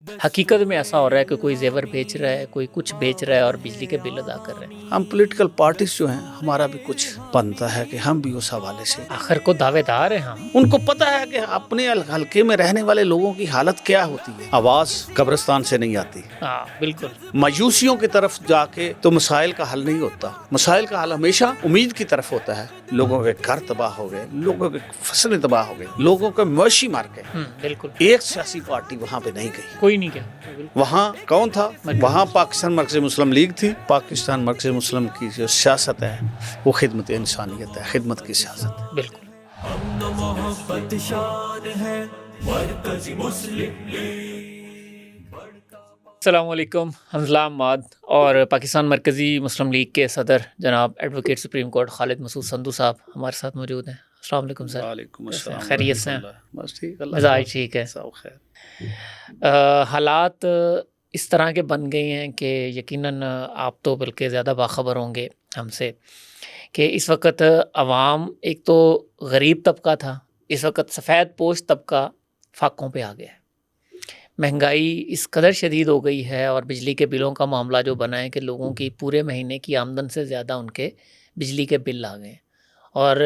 حقیقت میں ایسا ہو رہا ہے کہ کوئی زیور بیچ رہا ہے, کوئی کچھ بیچ رہا ہے اور بجلی کے بل ادا کر رہے ہیں. ہم پولیٹیکل پارٹیز جو ہیں ہمارا بھی کچھ بنتا ہے کہ ہم بھی اس حوالے سے, آخر کو دعوے دار ہیں ہم. ان کو پتہ ہے کہ اپنے حلقے میں رہنے والے لوگوں کی حالت کیا ہوتی ہے. آواز قبرستان سے نہیں آتی. ہاں بالکل. مایوسیوں کی طرف جا کے تو مسائل کا حل نہیں ہوتا. مسائل کا حل ہمیشہ امید کی طرف ہوتا ہے. لوگوں کے گھر تباہ ہو گئے, لوگوں کے فصلیں تباہ ہو گئی, لوگوں کے مویشی مار گئے. بالکل. ایک سیاسی پارٹی وہاں پہ نہیں گئی. کوئی نہیں گیا. وہاں کون تھا؟ وہاں پاکستان مرکزی مسلم لیگ تھی. پاکستان مرکزی مسلم کی جو سیاست ہے وہ خدمت انسانیت ہے, خدمت کی سیاست ہے. بالکل. محبت شان ہے مرکزی مسلم لیگ. السلام علیکم. حنظلہ احمد اور پاکستان مرکزی مسلم لیگ کے صدر جناب ایڈوکیٹ سپریم کورٹ خالد مسعود سندھو صاحب ہمارے ساتھ موجود ہیں. السلام علیکم سر. وعلیکم السلام. خیریت سے ہیں؟ بس ٹھیک, مزاج ٹھیک ہے. سب خیر. حالات اس طرح کے بن گئے ہیں کہ یقیناً آپ تو بلکہ زیادہ باخبر ہوں گے ہم سے کہ اس وقت عوام ایک تو غریب طبقہ تھا, اس وقت سفید پوش طبقہ فاقوں پہ آ گیا ہے. مہنگائی اس قدر شدید ہو گئی ہے اور بجلی کے بلوں کا معاملہ جو بنا ہے کہ لوگوں کی پورے مہینے کی آمدن سے زیادہ ان کے بجلی کے بل آ گئے ہیں. اور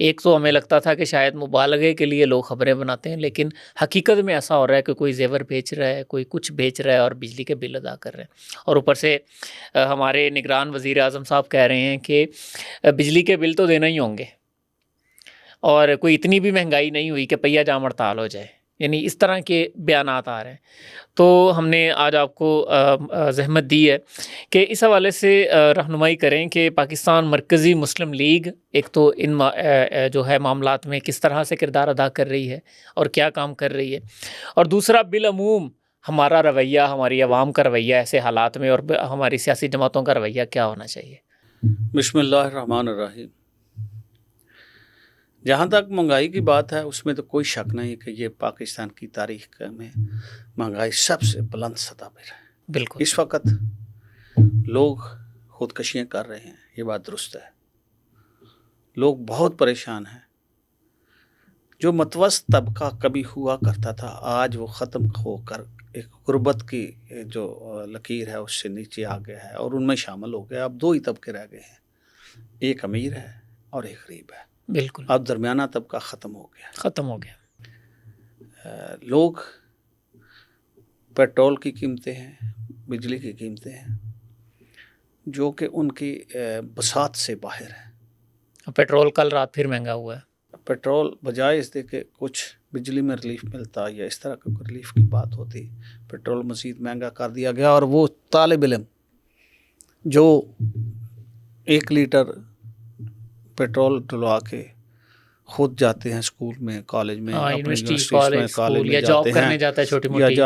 ایک تو ہمیں لگتا تھا کہ شاید مبالغے کے لیے لوگ خبریں بناتے ہیں, لیکن حقیقت میں ایسا ہو رہا ہے کہ کوئی زیور بیچ رہا ہے, کوئی کچھ بیچ رہا ہے اور بجلی کے بل ادا کر رہے ہیں. اور اوپر سے ہمارے نگران وزیر اعظم صاحب کہہ رہے ہیں کہ بجلی کے بل تو دینا ہی ہوں گے اور کوئی اتنی بھی مہنگائی نہیں ہوئی کہ پہیہ جام ہڑتال ہو جائے. یعنی اس طرح کے بیانات آ رہے ہیں. تو ہم نے آج آپ کو زحمت دی ہے کہ اس حوالے سے رہنمائی کریں کہ پاکستان مرکزی مسلم لیگ ایک تو ان جو ہے معاملات میں کس طرح سے کردار ادا کر رہی ہے اور کیا کام کر رہی ہے, اور دوسرا بالعموم ہمارا رویہ, ہماری عوام کا رویہ ایسے حالات میں اور ہماری سیاسی جماعتوں کا رویہ کیا ہونا چاہیے. بسم اللہ الرحمن الرحیم. جہاں تک مہنگائی کی بات ہے اس میں تو کوئی شک نہیں کہ یہ پاکستان کی تاریخ میں مہنگائی سب سے بلند سطح پر ہے. بالکل. اس وقت لوگ خودکشیاں کر رہے ہیں, یہ بات درست ہے. لوگ بہت پریشان ہیں. جو متوسط طبقہ کبھی ہوا کرتا تھا آج وہ ختم ہو کر ایک غربت کی جو لکیر ہے اس سے نیچے آ گیا ہے اور ان میں شامل ہو گیا. اب دو ہی طبقے رہ گئے ہیں, ایک امیر ہے اور ایک غریب ہے. بالکل. اب درمیانہ طبقہ ختم ہو گیا. لوگ پیٹرول کی قیمتیں ہیں, بجلی کی قیمتیں ہیں جو کہ ان کی بساط سے باہر ہیں. پیٹرول کل رات پھر مہنگا ہوا ہے. پیٹرول بجائے اس دے کہ کچھ بجلی میں ریلیف ملتا یا اس طرح کا ریلیف کی بات ہوتی, پیٹرول مزید مہنگا کر دیا گیا. اور وہ طالب علم جو 1 لیٹر پیٹرول ڈلوا کے خود جاتے ہیں اسکول میں, کالج میں, یونیورسٹی کالج میں جاب کرنے جاتا ہے چھوٹی موٹی,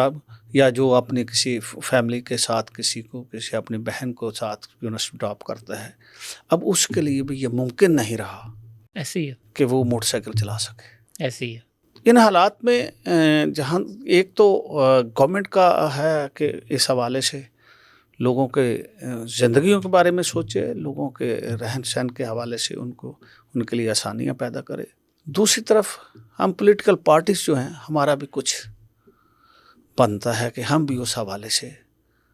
یا جو اپنے کسی فیملی کے ساتھ کسی اپنی بہن کو ساتھ یونیورسٹی ڈراپ کرتا ہے, اب اس کے لیے بھی یہ ممکن نہیں رہا ایسی ہے کہ وہ موٹر سائیکل چلا سکے. ایسی ہے. ان حالات میں جہاں ایک تو گورنمنٹ کا ہے کہ اس حوالے سے لوگوں کے زندگیوں کے بارے میں سوچے, لوگوں کے رہن سہن کے حوالے سے ان کے لیے آسانیاں پیدا کرے. دوسری طرف ہم پولیٹیکل پارٹیز جو ہیں ہمارا بھی کچھ بنتا ہے کہ ہم بھی اس حوالے سے,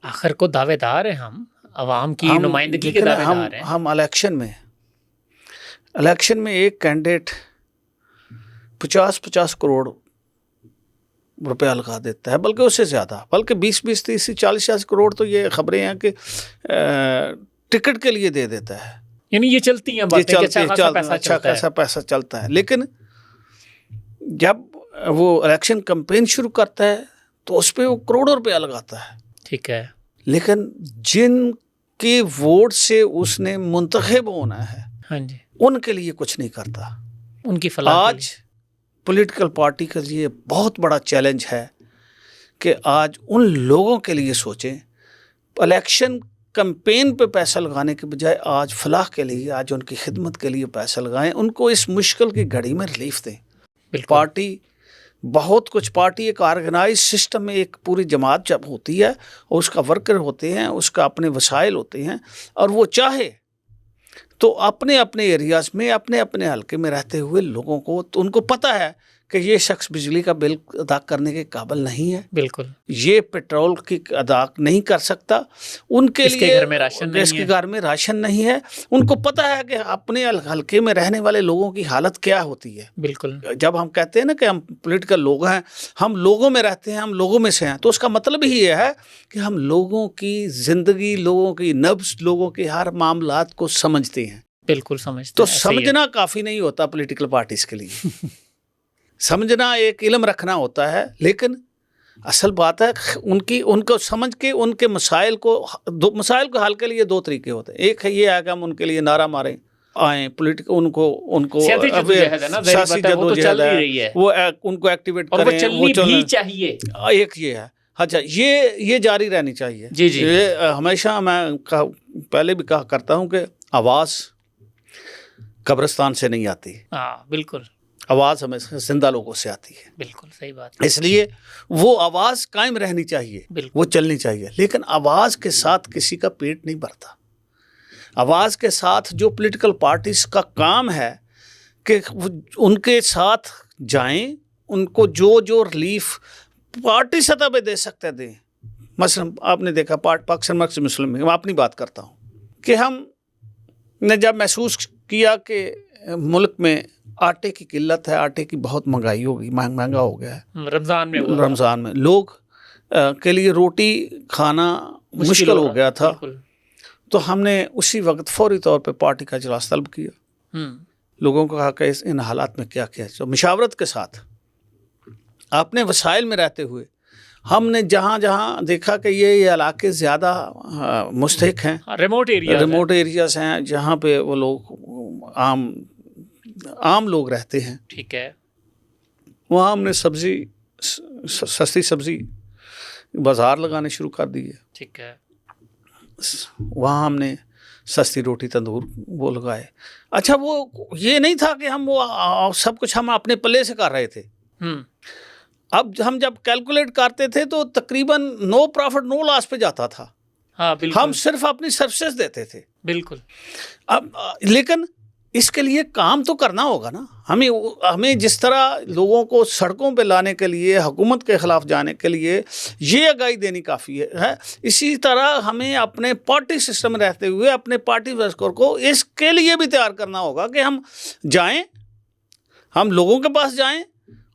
آخر کو دعوے دار ہیں ہم, عوام کی نمائندگی کے دعوے دار ہیں. ہم الیکشن میں ایک کینڈیڈیٹ 50 کروڑ روپیہ لگا دیتا ہے, بلکہ اس سے زیادہ, بلکہ 20 30 40 کروڑ تو یہ خبریں ہیں کہ ٹکٹ کے لیے دے دیتا ہے. یعنی یہ چلتی ہیں باتیں کہ اچھا خاصا پیسہ چلتا ہے. لیکن جب وہ الیکشن کمپین شروع کرتا ہے تو اس پہ وہ کروڑوں روپیہ لگاتا ہے. ٹھیک ہے. لیکن جن کے ووٹ سے اس نے منتخب ہونا ہے, ہاں جی, ان کے لیے کچھ نہیں کرتا. ان کی فلاح آج پولیٹیکل پارٹی کا یہ بہت بڑا چیلنج ہے کہ آج ان لوگوں کے لیے سوچیں, الیکشن کمپین پہ پیسہ لگانے کے بجائے آج فلاح کے لیے, آج ان کی خدمت کے لیے پیسہ لگائیں, ان کو اس مشکل کی گھڑی میں ریلیف دیں. پارٹی بہت کچھ, پارٹی ایک آرگنائز سسٹم میں ایک پوری جماعت جب ہوتی ہے اور اس کا ورکر ہوتے ہیں, اس کا اپنے وسائل ہوتے ہیں, اور وہ چاہے تو اپنے ایریاز میں اپنے حلقے میں رہتے ہوئے لوگوں کو, تو ان کو پتہ ہے کہ یہ شخص بجلی کا بل ادا کرنے کے قابل نہیں ہے, بالکل, یہ پیٹرول کی ادا نہیں کر سکتا, ان کے اس کے لیے گھر میں راشن نہیں اس کے ہے, گھر میں راشن نہیں ہے, ان کو پتہ ہے کہ اپنے حلقے میں رہنے والے لوگوں کی حالت کیا ہوتی ہے. بالکل, جب ہم کہتے ہیں نا کہ ہم پولیٹیکل لوگ ہیں, ہم لوگوں میں رہتے ہیں, ہم لوگوں میں سے ہیں, تو اس کا مطلب ہی یہ ہے کہ ہم لوگوں کی زندگی, لوگوں کی نبض, لوگوں کے ہر معاملات کو سمجھتے ہیں. بالکل سمجھتے تو ہیں, ایسا ہی ہے. سمجھنا کافی نہیں ہوتا پولیٹیکل پارٹیز کے لیے. سمجھنا ایک علم رکھنا ہوتا ہے, لیکن اصل بات ہے ان کو سمجھ کے ان کے مسائل کو حل کے لیے دو طریقے ہوتے ہیں. ایک ہے یہ ہے کہ ہم ان کے لیے نعرہ ماریں, آئیں پولیٹیکل ان کو سیاسی جدوجہد ہے نا, سیاسی وہ تو چل جدوجہد رہی ہے, وہ ان کو ایکٹیویٹ اور وہ کریں, چلنی بھی چاہیے. ایک یہ ہے. اچھا, یہ جاری رہنی چاہیے. جی جی, یہ ہمیشہ میں پہلے بھی کہا کرتا ہوں کہ آواز قبرستان سے نہیں آتی. ہاں بالکل, آواز ہمیں زندہ لوگوں سے آتی ہے. بالکل صحیح بات. اس لیے وہ آواز قائم رہنی چاہیے, وہ چلنی چاہیے, لیکن آواز کے ساتھ کسی کا پیٹ نہیں بھرتا. آواز کے ساتھ جو پولیٹیکل پارٹیز کا کام ہے کہ ان کے ساتھ جائیں, ان کو جو ریلیف پارٹی سطح پہ دے سکتے دیں. مثلا آپ نے دیکھا پاکستان مرکزی مسلم میں, میں اپنی بات کرتا ہوں کہ ہم نے جب محسوس کیا کہ ملک میں آٹے کی قلت ہے, آٹے کی بہت مہنگائی ہو گئی, مہنگا ہو گیا ہے, رمضان میں لوگ کے لیے روٹی کھانا مشکل ہو گیا تھا, تو ہم نے اسی وقت فوری طور پہ پارٹی کا اجلاس طلب کیا. لوگوں کو کہا کہ ان حالات میں کیا کیا, تو مشاورت کے ساتھ اپنے وسائل میں رہتے ہوئے ہم نے جہاں جہاں دیکھا کہ یہ علاقے زیادہ مستحق ہیں, ریموٹ ایریاز ہیں, جہاں پہ وہ لوگ عام لوگ رہتے ہیں, ٹھیک ہے, وہاں ہم نے سستی سبزی بازار لگانے شروع کر دی ہے. ٹھیک ہے, وہاں ہم نے سستی روٹی تندور وہ لگائے. اچھا, وہ یہ نہیں تھا کہ ہم وہ سب کچھ ہم اپنے پلے سے کر رہے تھے. اب ہم جب کیلکولیٹ کرتے تھے تو تقریباً نو پروفٹ نو لاس پہ جاتا تھا. ہاں بالکل, ہم صرف اپنی سروسز دیتے تھے. بالکل. اب لیکن اس کے لیے کام تو کرنا ہوگا نا. ہمیں جس طرح لوگوں کو سڑکوں پہ لانے کے لیے, حکومت کے خلاف جانے کے لیے یہ آگاہی دینی کافی ہے, اسی طرح ہمیں اپنے پارٹی سسٹم میں رہتے ہوئے اپنے پارٹی ورکر کو اس کے لیے بھی تیار کرنا ہوگا کہ ہم جائیں, ہم لوگوں کے پاس جائیں,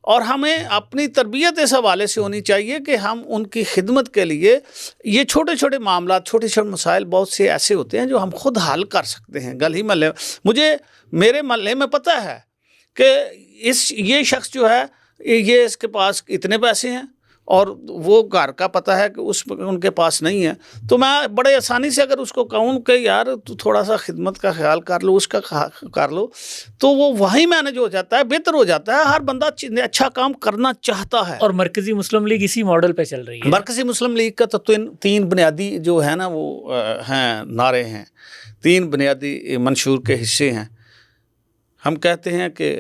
اور ہمیں اپنی تربیت اس حوالے سے ہونی چاہیے کہ ہم ان کی خدمت کے لیے یہ چھوٹے چھوٹے معاملات, چھوٹے چھوٹے مسائل بہت سے ایسے ہوتے ہیں جو ہم خود حل کر سکتے ہیں. گلی محلے, میرے محلے میں پتہ ہے کہ یہ شخص جو ہے یہ اس کے پاس اتنے پیسے ہیں, اور وہ گھر کا پتہ ہے کہ ان کے پاس نہیں ہے, تو میں بڑے آسانی سے اگر اس کو کہوں کہ یار تو تھوڑا سا خدمت کا خیال کر لو, اس کا کر لو, تو وہ وہیں مینج ہو جاتا ہے, بہتر ہو جاتا ہے. ہر بندہ اچھا کام کرنا چاہتا ہے. اور مرکزی مسلم لیگ اسی ماڈل پہ چل رہی ہے. مرکزی مسلم لیگ کا تو 3 بنیادی جو ہے نا وہ ہیں نعرے ہیں, 3 بنیادی منشور کے حصے ہیں. ہم کہتے ہیں کہ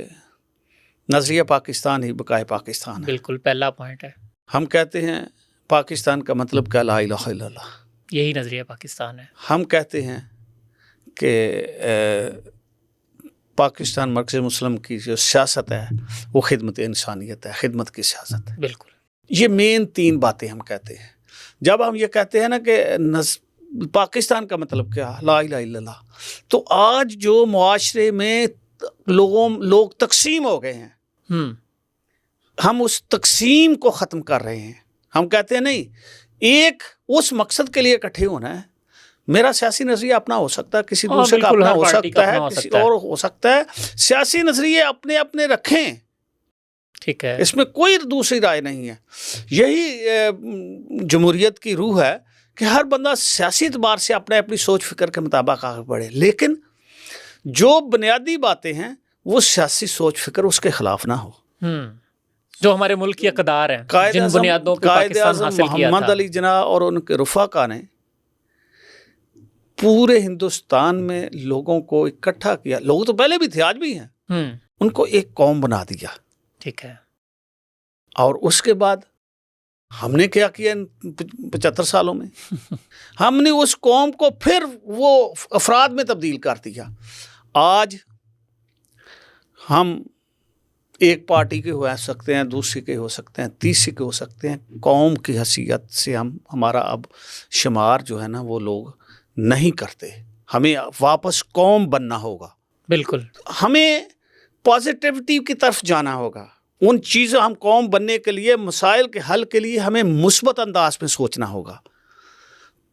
نظریہ پاکستان ہی بقائے پاکستان ہے. بالکل, پہلا پوائنٹ ہے. ہم کہتے ہیں پاکستان کا مطلب کیا, لا الہ الا اللہ, یہی نظریہ پاکستان ہے. ہم کہتے ہیں کہ پاکستان مرکز مسلم کی جو سیاست ہے وہ خدمت انسانیت ہے, خدمت کی سیاست ہے. بالکل, یہ مین 3 باتیں ہم کہتے ہیں. جب ہم یہ کہتے ہیں نا کہ پاکستان کا مطلب کیا, لا الہ الا اللہ, تو آج جو معاشرے میں لوگ تقسیم ہو گئے ہیں, ہم اس تقسیم کو ختم کر رہے ہیں. ہم کہتے ہیں نہیں, ایک اس مقصد کے لیے اکٹھے ہونا ہے. میرا سیاسی نظریہ اپنا ہو سکتا ہے, کسی دوسرے کا اپنا ہو سکتا ہے, کسی اور ہو سکتا ہے. سیاسی نظریے اپنے اپنے رکھیں, ٹھیک ہے, اس میں کوئی دوسری رائے نہیں ہے. یہی جمہوریت کی روح ہے کہ ہر بندہ سیاسی اعتبار سے اپنی سوچ فکر کے مطابق آگے بڑھے, لیکن جو بنیادی باتیں ہیں وہ سیاسی سوچ فکر اس کے خلاف نہ ہو. جو ہمارے ملک کی اقدار ہیں, جن بنیادوں پہ پاکستان حاصل کیا تھا. محمد علی جناح اور ان کے رفقا نے پورے ہندوستان میں لوگوں کو اکٹھا کیا. لوگ تو پہلے بھی تھے, آج بھی ہیں, ان کو ایک قوم بنا دیا. ٹھیک ہے, اور اس کے بعد ہم نے کیا کیا 75 سالوں میں, ہم نے اس قوم کو پھر وہ افراد میں تبدیل کر دیا. آج ہم ایک پارٹی کے ہو سکتے ہیں، دوسری کے ہو سکتے ہیں، تیسری کے ہو سکتے ہیں. قوم کی حیثیت سے ہمارا اب شمار جو ہے نا وہ لوگ نہیں کرتے. ہمیں واپس قوم بننا ہوگا. بالکل. ہمیں پازیٹیوٹی کی طرف جانا ہوگا. ان چیزوں ہم قوم بننے کے لیے، مسائل کے حل کے لیے ہمیں مثبت انداز میں سوچنا ہوگا.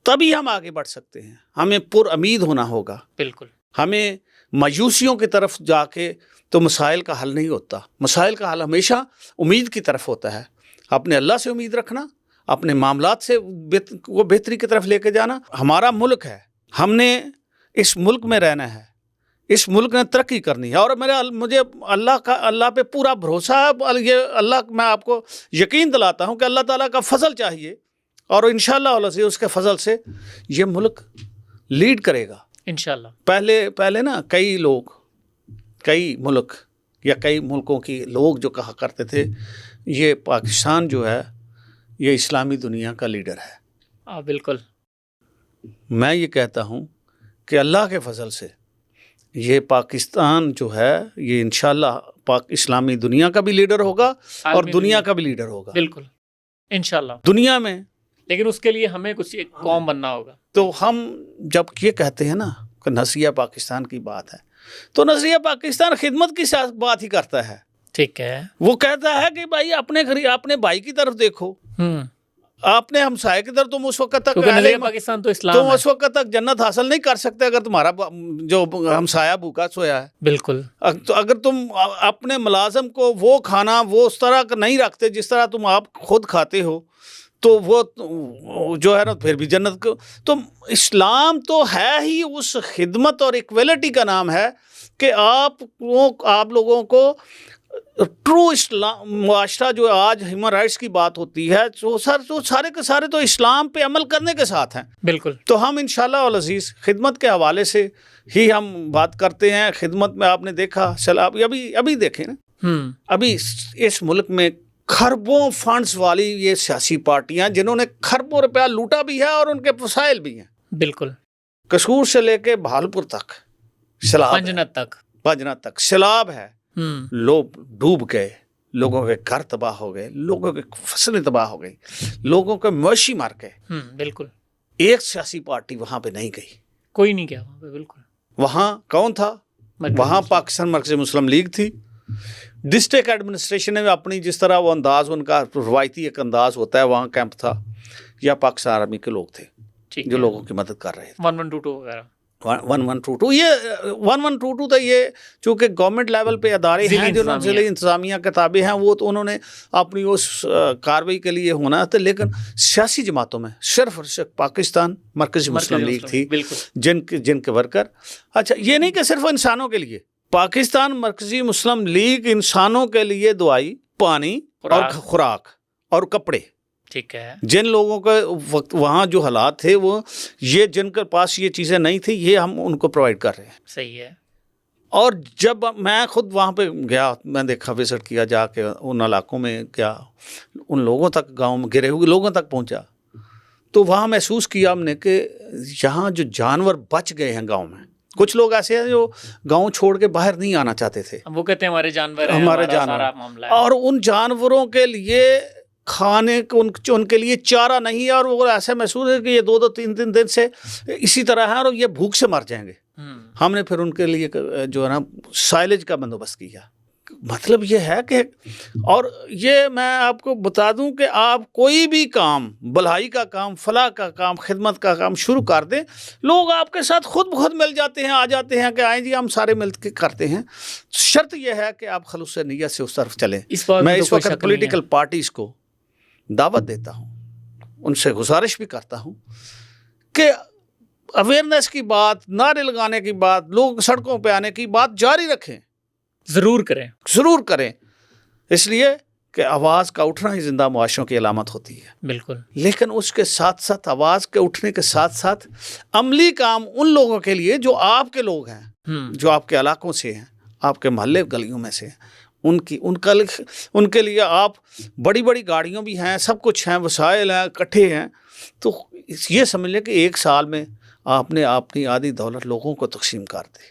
تبھی ہم آگے بڑھ سکتے ہیں. ہمیں پر امید ہونا ہوگا. بالکل. ہمیں مایوسیوں کی طرف جا کے تو مسائل کا حل نہیں ہوتا. مسائل کا حل ہمیشہ امید کی طرف ہوتا ہے. اپنے اللہ سے امید رکھنا، اپنے معاملات سے وہ بہتری کی طرف لے کے جانا. ہمارا ملک ہے، ہم نے اس ملک میں رہنا ہے، اس ملک نے ترقی کرنی ہے. اور مجھے اللہ پہ پورا بھروسہ ہے. یہ اللہ، میں آپ کو یقین دلاتا ہوں کہ اللہ تعالیٰ کا فضل چاہیے، اور انشاءاللہ اس کے فضل سے یہ ملک لیڈ کرے گا انشاءاللہ. پہلے نا کئی ملک یا کئی ملکوں کی لوگ جو کہا کرتے تھے یہ پاکستان جو ہے یہ اسلامی دنیا کا لیڈر ہے. بالکل. میں یہ کہتا ہوں کہ اللہ کے فضل سے یہ پاکستان جو ہے یہ انشاءاللہ اسلامی دنیا کا بھی لیڈر ہوگا اور دنیا کا بھی لیڈر ہوگا. بالکل انشاءاللہ دنیا میں. لیکن اس کے لیے ہمیں کچھ ایک قوم بننا ہوگا. تو ہم جب یہ کہتے ہیں نا کہ نظریہ پاکستان کی بات ہے تو نظریہ پاکستان خدمت کی بات ہی کرتا ہے. ٹھیک ہے. وہ کہتا ہے کہ بھائی اپنے بھائی کی طرف دیکھو، اپنے ہمسائے کی طرف. تم اس وقت تک پاکستان تو اسلام تم اس وقت تک جنت حاصل نہیں کر سکتے اگر تمہارا جو ہمسایہ بھوکا سویا ہے. بالکل. تو اگر تم اپنے ملازم کو وہ کھانا وہ اس طرح کا نہیں رکھتے جس طرح تم آپ خود کھاتے ہو تو وہ جو ہے نا پھر بھی جنت کو. تو اسلام تو ہے ہی اس خدمت اور ایکویلٹی کا نام ہے کہ آپ لوگوں کو ٹرو اسلام معاشرہ جو آج ہیومن رائٹس کی بات ہوتی ہے تو سارے کے سارے تو اسلام پہ عمل کرنے کے ساتھ ہیں. بالکل. تو ہم انشاءاللہ العزیز خدمت کے حوالے سے ہی ہم بات کرتے ہیں. خدمت میں آپ نے دیکھا ابھی دیکھیں نا، ابھی اس ملک میں کھربوں فنڈز والی یہ سیاسی پارٹیاں جنہوں نے کھربوں روپیہ لوٹا بھی ہے اور ان کے وسائل بھی ہیں. بالکل. قصور سے لے کے بہالپور تک سیلاب، پنجنت تک سیلاب ہے. لوگ ڈوب گئے، لوگوں کے گھر تباہ ہو گئے، لوگوں کے فصلیں تباہ ہو گئی، لوگوں کے مویشی مر گئے. بالکل. ایک سیاسی پارٹی وہاں پہ نہیں گئی. کوئی نہیں گیا وہاں پہ. بالکل. وہاں کون تھا؟ وہاں پاکستان مرکزی مسلم لیگ تھی. ڈسٹرکٹ ایڈمنسٹریشن نے اپنی جس طرح وہ انداز، ان کا روایتی ایک انداز ہوتا ہے، وہاں کیمپ تھا. یا پاکستان آرمی کے لوگ تھے جو لوگوں کی مدد کر رہے تھے. 1122 وغیرہ 1122 یہ 1122 تھا. یہ چونکہ گورنمنٹ لیول پہ ادارے ہیں جو ضلعی انتظامیہ کتابیں ہیں وہ تو انہوں نے اپنی اس کارروائی کے لیے ہونا تھا. لیکن سیاسی جماعتوں میں صرف پاکستان مرکزی مسلم لیگ تھی جن کے ورکر. اچھا یہ نہیں کہ صرف انسانوں کے لیے، پاکستان مرکزی مسلم لیگ انسانوں کے لیے دوائی، پانی اور خوراک اور کپڑے. ٹھیک ہے. جن لوگوں کے وقت وہاں جو حالات تھے وہ یہ جن کے پاس یہ چیزیں نہیں تھیں یہ ہم ان کو پرووائڈ کر رہے ہیں. صحیح ہے. اور جب میں خود وہاں پہ گیا، میں دیکھا، وزٹ کیا، جا کے ان علاقوں میں گیا، ان لوگوں تک، گاؤں میں گرے ہوئے لوگوں تک پہنچا تو وہاں محسوس کیا ہم نے کہ یہاں جو جانور بچ گئے ہیں گاؤں میں. کچھ لوگ ایسے ہیں جو گاؤں چھوڑ کے باہر نہیں آنا چاہتے تھے. وہ کہتے ہیں ہمارے جانور ہیں، ہمارے جانور. اور ان جانوروں کے لیے کھانے کو ان کے لیے چارہ نہیں ہے، اور وہ ایسا محسوس ہے کہ یہ 2-3 دن سے اسی طرح ہے اور یہ بھوک سے مر جائیں گے. ہم نے پھر ان کے لیے جو ہے نا سائلج کا بندوبست کیا. مطلب یہ ہے کہ، اور یہ میں آپ کو بتا دوں کہ آپ کوئی بھی کام، بھلائی کا کام، فلاح کا کام، خدمت کا کام شروع کر دیں، لوگ آپ کے ساتھ خود بخود مل جاتے ہیں، آ جاتے ہیں کہ آئیں جی ہم سارے مل کے کرتے ہیں. شرط یہ ہے کہ آپ خلوص نیت سے اس طرف چلیں. میں اس وقت پولیٹیکل پارٹیز کو دعوت دیتا ہوں، ان سے گزارش بھی کرتا ہوں کہ اویئرنیس کی بات، نعرے لگانے کی بات، لوگ سڑکوں پہ آنے کی بات جاری رکھیں. ضرور کریں. اس لیے کہ آواز کا اٹھنا ہی زندہ معاشروں کی علامت ہوتی ہے. بالکل. لیکن اس کے ساتھ ساتھ، آواز کے اٹھنے کے ساتھ ساتھ عملی کام ان لوگوں کے لیے جو آپ کے لوگ ہیں، جو آپ کے علاقوں سے ہیں، آپ کے محلے گلیوں میں سے ہیں، ان کے لیے آپ بڑی بڑی گاڑیوں بھی ہیں، سب کچھ ہیں، وسائل ہیں، اکٹھے ہیں. تو یہ سمجھ لیں کہ ایک سال میں آپ نے اپنی آدھی دولت لوگوں کو تقسیم کر دی.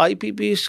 IPP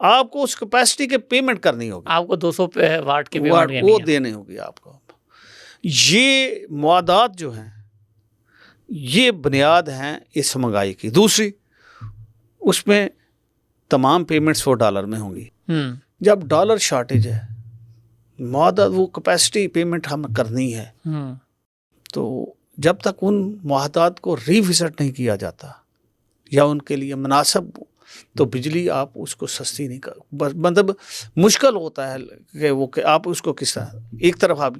آپ کو اس کیپیسٹی کے پیمنٹ کرنی ہوگی، آپ کو 200 واٹ کی واٹ پیمنٹ وہ دینے ہوگی آپ کو. یہ معدات جو ہیں یہ بنیاد ہیں اس مہنگائی کی. دوسری اس میں تمام پیمنٹس وہ ڈالر میں ہوں گی. جب ڈالر شارٹیج ہے، معدات وہ کیپیسٹی پیمنٹ ہم کرنی ہے، تو جب تک ان معاہدات کو ری وزٹ نہیں کیا جاتا یا ان کے لیے مناسب، تو بجلی آپ اس کو سستی نہیں کر، مطلب مشکل ہوتا ہے کہ وہ کہ آپ اس کو کس طرح ایک طرف آپ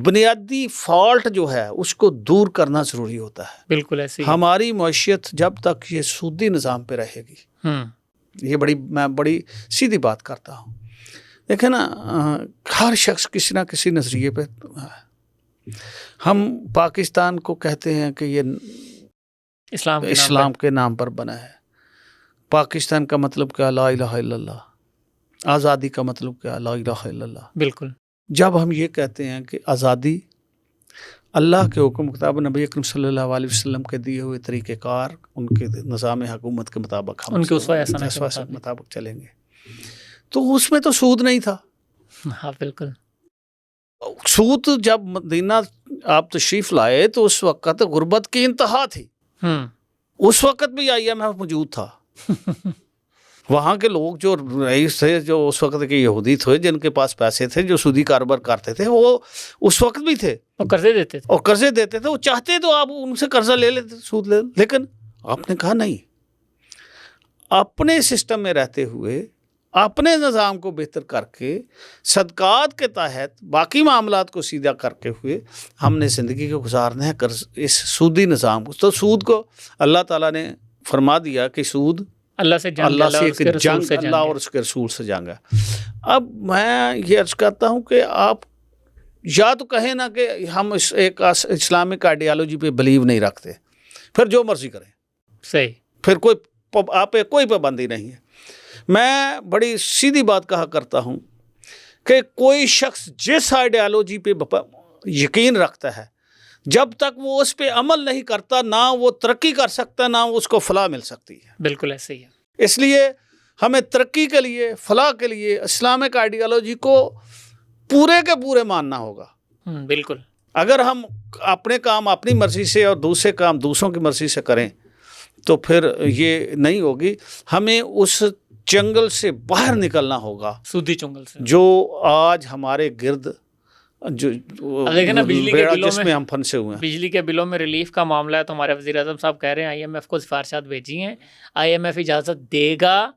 بنیادی فالٹ جو ہے اس کو دور کرنا ضروری ہوتا ہے. بالکل ایسے ہی. ہماری معیشت جب تک یہ سودی نظام پہ رہے گی، یہ میں بڑی سیدھی بات کرتا ہوں. دیکھیں نا، ہر شخص کسی نہ کسی نظریے پہ، ہم پاکستان کو کہتے ہیں کہ یہ اسلام کے نام پر بنا ہے. پاکستان کا مطلب کیا؟ لا الہ الا اللہ. آزادی کا مطلب کیا؟ لا الہ الا اللہ. بالکل. جب ہم یہ کہتے ہیں کہ آزادی اللہ کے حکم کتاب نبی اکرم صلی اللہ علیہ وسلم کے دیے ہوئے طریقہ کار، ان کے نظام حکومت کے مطابق ہم ان کے اسوہ حسنہ کے مطابق چلیں گے، تو اس میں تو سود نہیں تھا. ہاں بالکل. سود جب مدینہ آپ تشریف لائے تو اس وقت غربت کی انتہا تھی. اس وقت بھی IMF موجود تھا. وہاں کے لوگ جو رئیس تھے، جو اس وقت کے یہودی تھے، جن کے پاس پیسے تھے، جو سودی کاروبار کرتے تھے، وہ اس وقت بھی تھے اور قرضے دیتے تھے. وہ چاہتے تو آپ ان سے قرضہ لے لیتے، سود لے، لیکن آپ نے کہا نہیں، اپنے سسٹم میں رہتے ہوئے اپنے نظام کو بہتر کر کے صدقات کے تحت باقی معاملات کو سیدھا کر کے ہوئے ہم نے زندگی کو گزارنا ہے اس سودی نظام کو. تو سود کو اللہ تعالیٰ نے فرما دیا کہ سود اللہ سے جنگ، اللہ اور اس کے رسول سے جنگ ہے. اب میں یہ عرض کرتا ہوں کہ آپ یا تو کہیں نا کہ ہم ایک اسلامک آئیڈیالوجی پہ بلیو نہیں رکھتے، پھر جو مرضی کریں، صحیح، پھر آپ پہ کوئی پابندی نہیں ہے. میں بڑی سیدھی بات کہا کرتا ہوں کہ کوئی شخص جس آئیڈیالوجی پہ یقین رکھتا ہے، جب تک وہ اس پہ عمل نہیں کرتا، نہ وہ ترقی کر سکتا، نہ اس کو فلاح مل سکتی ہے. بالکل ایسے ہی ہے. اس لیے ہمیں ترقی کے لیے، فلاح کے لیے اسلامک آئیڈیالوجی کو پورے کے پورے ماننا ہوگا. بالکل. اگر ہم اپنے کام اپنی مرضی سے اور دوسرے کام دوسروں کی مرضی سے کریں تو پھر یہ نہیں ہوگی. ہمیں اس جنگل سے باہر نکلنا ہوگا، سودی جنگل سے، جو آج ہمارے گرد جو جس میں ہم پھنسے ہوئے ہیں. بجلی کے بلوں میں ریلیف کا معاملہ ہے تو ہمارے وزیر اعظم صاحب کہہ رہے ہیں IMF کو سفارشات بھیجی ہیں، IMF اجازت دے گا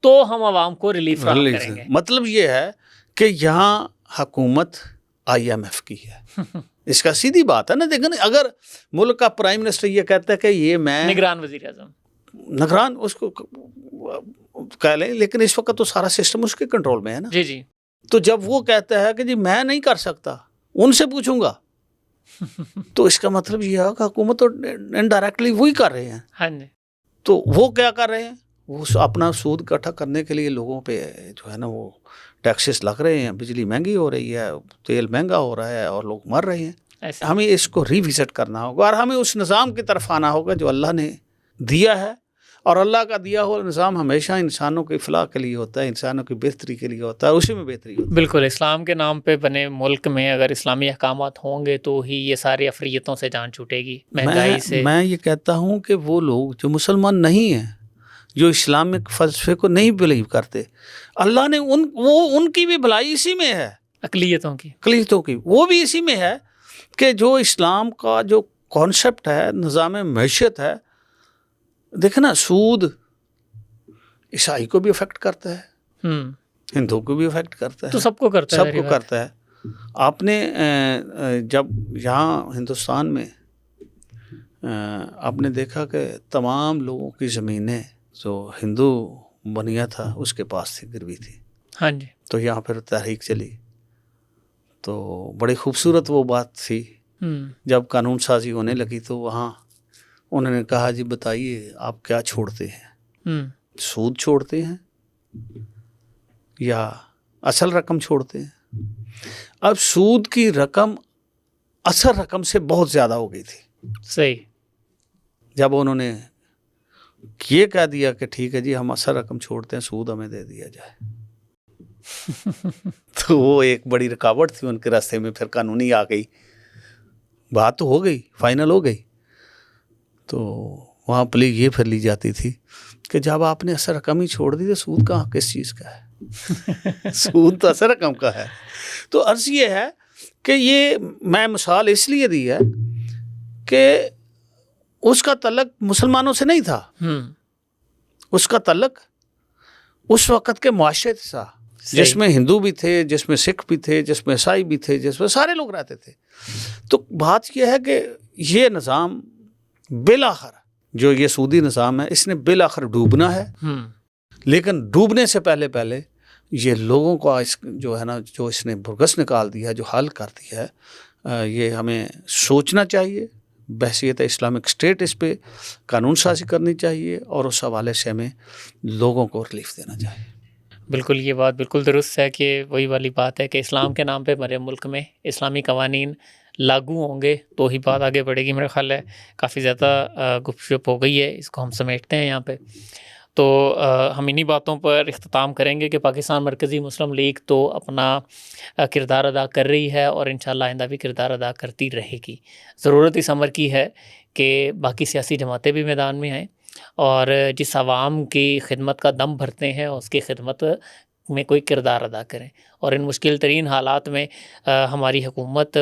تو ہم عوام کو ریلیف فراہم کریں گے. مطلب یہ ہے کہ یہاں حکومت IMF کی ہے. اس کا سیدھی بات ہے نا. دیکھیں اگر ملک کا پرائم منسٹر یہ کہتا ہے کہ یہ میں نگران وزیر اعظم، نگران اس کو کہہ لیں، لیکن اس وقت تو سارا سسٹم اس کے کنٹرول میں ہے نا. جی. تو جب وہ کہتا ہے کہ جی میں نہیں کر سکتا، ان سے پوچھوں گا، تو اس کا مطلب یہ ہے کہ حکومت تو انڈائریکٹلی وہی کر رہے ہیں. ہاں جی. تو وہ کیا کر رہے ہیں؟ وہ اپنا سود اکٹھا کرنے کے لیے لوگوں پہ جو ہے نا وہ ٹیکسز لگ رہے ہیں، بجلی مہنگی ہو رہی ہے، تیل مہنگا ہو رہا ہے اور لوگ مر رہے ہیں. ہمیں اس کو ری وزٹ کرنا ہوگا اور ہمیں اس نظام کی طرف آنا ہوگا جو اللہ نے دیا ہے. اور اللہ کا دیا ہوا نظام ہمیشہ انسانوں کی فلاح کے لیے ہوتا ہے، انسانوں کی بہتری کے لیے ہوتا ہے، اسی میں بہتری ہوتی ہے. بالکل. اسلام کے نام پہ بنے ملک میں اگر اسلامی احکامات ہوں گے تو ہی یہ ساری افریتوں سے جان چھوٹے گی، مہنگائی سے. میں یہ کہتا ہوں کہ وہ لوگ جو مسلمان نہیں ہیں، جو اسلامک فلسفے کو نہیں بلیو کرتے، اللہ نے ان کی بھی بھلائی اسی میں ہے. اقلیتوں کی وہ بھی اسی میں ہے کہ جو اسلام کا جو کانسیپٹ ہے، نظام معیشت ہے. دیکھیں نا، سود عیسائی کو بھی افیکٹ کرتا ہے، ہندو کو بھی افیکٹ کرتا ہے، تو سب کو کرتا ہے. آپ نے جب یہاں ہندوستان میں آپ نے دیکھا کہ تمام لوگوں کی زمینیں جو ہندو بنیا تھا اس کے پاس تھی، گروی تھی. ہاں جی. تو یہاں پھر تحریک چلی تو بڑی خوبصورت وہ بات تھی. جب قانون سازی ہونے لگی تو وہاں انہوں نے کہا جی بتائیے آپ کیا چھوڑتے ہیں، سود چھوڑتے ہیں یا اصل رقم چھوڑتے ہیں؟ اب سود کی رقم اصل رقم سے بہت زیادہ ہو گئی تھی. صحیح. جب انہوں نے یہ کہہ دیا کہ ٹھیک ہے جی ہم اثر رقم چھوڑتے ہیں, سود ہمیں دے دیا جائے. تو وہ ایک بڑی رکاوٹ تھی ان کے راستے میں. پھر قانونی آ گئی, بات تو ہو گئی, فائنل ہو گئی. تو وہاں پلی یہ پھر لی جاتی تھی کہ جب آپ نے اثر رقم ہی چھوڑ دی تو سود کہاں کس چیز کا ہے؟ سود تو اثر رقم کا ہے. تو عرض یہ ہے کہ یہ میں مثال اس لیے دی ہے کہ اس کا تعلق مسلمانوں سے نہیں تھا, اس کا تعلق اس وقت کے معاشرے سے تھا, جس میں ہندو بھی تھے, جس میں سکھ بھی تھے, جس میں عیسائی بھی تھے, جس میں سارے لوگ رہتے تھے. تو بات یہ ہے کہ یہ نظام بالآخر جو یہ سودی نظام ہے اس نے بالآخر ڈوبنا ہے, لیکن ڈوبنے سے پہلے یہ لوگوں کو جو ہے نا جو اس نے برگس نکال دیا ہے, جو حل کر دیا ہے, یہ ہمیں سوچنا چاہیے. بحیثیت اسلامک اسٹیٹ اس پہ قانون سازی کرنی چاہیے اور اس حوالے سے ہمیں لوگوں کو ریلیف دینا چاہیے. بالکل یہ بات بالکل درست ہے کہ وہی والی بات ہے کہ اسلام کے نام پہ ہمارے ملک میں اسلامی قوانین لاگو ہوں گے تو ہی بات آگے بڑھے گی. میرا خیال ہے کافی زیادہ گپ شپ ہو گئی ہے, اس کو ہم سمیٹتے ہیں یہاں پہ. تو ہم انہی باتوں پر اختتام کریں گے کہ پاکستان مرکزی مسلم لیگ تو اپنا کردار ادا کر رہی ہے اور انشاءاللہ آئندہ بھی کردار ادا کرتی رہے گی. ضرورت اس امر کی ہے کہ باقی سیاسی جماعتیں بھی میدان میں آئیں اور جس عوام کی خدمت کا دم بھرتے ہیں اس کی خدمت میں کوئی کردار ادا کریں. اور ان مشکل ترین حالات میں ہماری حکومت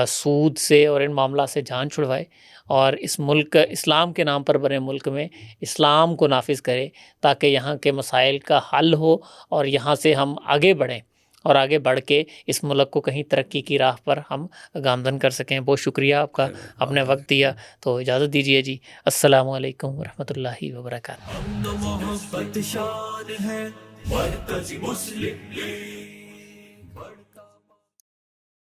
سود سے اور ان معاملات سے جان چھڑوائے اور اس ملک اسلام کے نام پر بنے ملک میں اسلام کو نافذ کرے تاکہ یہاں کے مسائل کا حل ہو اور یہاں سے ہم آگے بڑھیں اور آگے بڑھ کے اس ملک کو کہیں ترقی کی راہ پر ہم گامزن کر سکیں. بہت شکریہ آپ کا, آپ نے وقت دیا. تو اجازت دیجیے جی, السلام علیکم ورحمۃ اللہ وبرکاتہ. محبت شان ہے مرکزی مسلم لیگ.